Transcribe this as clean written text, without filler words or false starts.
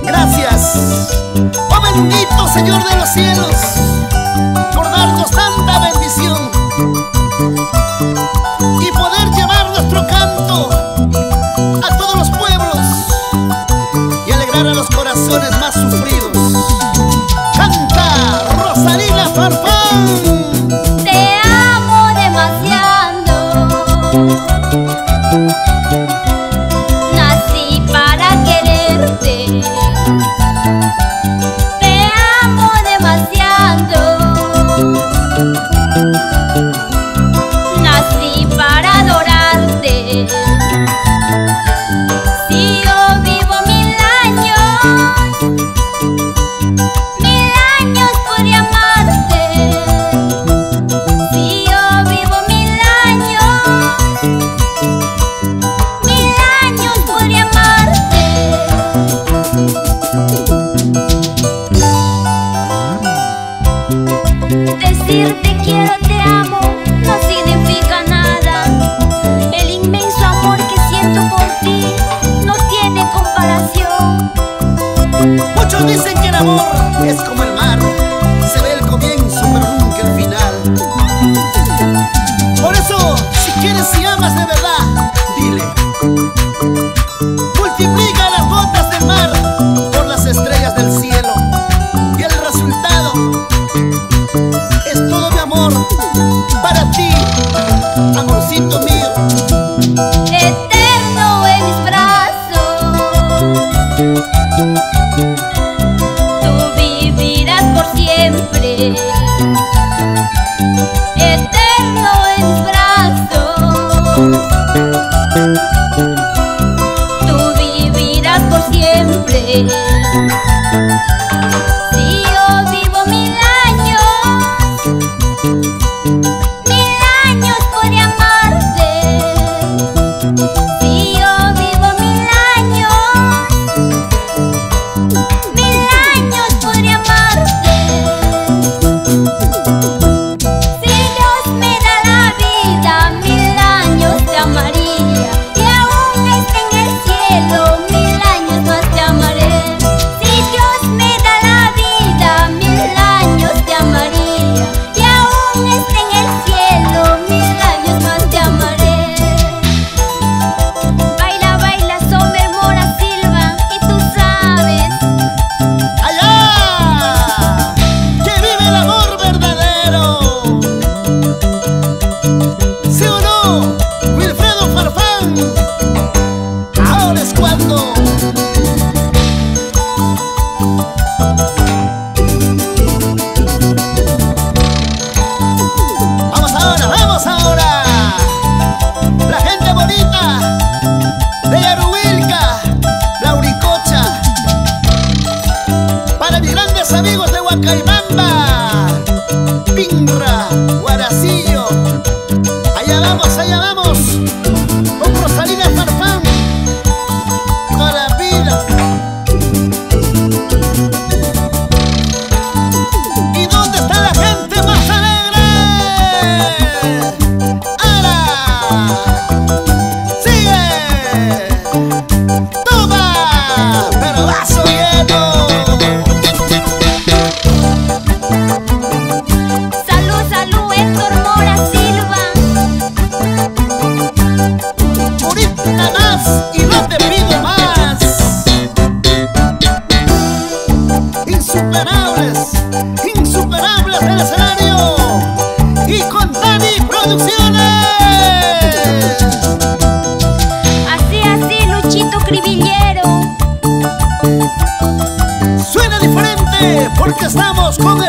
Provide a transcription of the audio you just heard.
Gracias, oh bendito Señor de los cielos, por darnos tanta bendición y poder llevar nuestro canto a todos los pueblos y alegrar a los corazones más sufridos. Canta Rosalina Farfán. Te amo demasiado, nací para quererte. Te amo demasiado, nací para adorarte. Si yo vivo 1000 años podría amarte. Si yo vivo 1000 años podría amarte. Decir te quiero, te amo, no significa nada. El inmenso amor que siento por ti no tiene comparación. Muchos dicen que el amor es como el mar, se ve el comienzo pero nunca el final. Por eso, si quieres y amas de verdad, dile. Multiplica las gotas del mar por las estrellas del cielo, y el resultado es todo mi amor para ti, amorcito mío. Eterno en mis brazos, tú vivirás por siempre. Eterno en mis brazos, tú vivirás por siempre. Si yo vivo 1000 años podría amarte. Si yo vivo 1000 años podría amarte. Si Dios me da la vida, 1000 años te amaría, y aún esté en el cielo, 1000 años más te amaré. Si Dios me da la vida, 1000 años te amaría, y aún esté en el cielo, 1000 años más te amaré. Baila, baila, Somer Mora Silva, y tú sabes. ¡Allá! ¡Que vive el amor verdadero! ¿Sí o no, Wilfredo Farfán? Ahora es cuando. Vamos ahora, la gente bonita de Yarubilca, Lauricocha, para mis grandes amigos de Huacaybamba, Pinra, Guaracillo. Allá vamos, con Rosalina Farfán, toda la vida. ¿Y dónde está la gente más alegre? ¡Ara! ¡Sigue! ¡Toma! ¡Pero vaso lleno! Salud, salud, Héctor Mora Silva. Ahorita más y no te pido más. Insuperables del escenario, y con Dani Producciones. Así, Luchito Cribillero. Suena diferente porque estamos con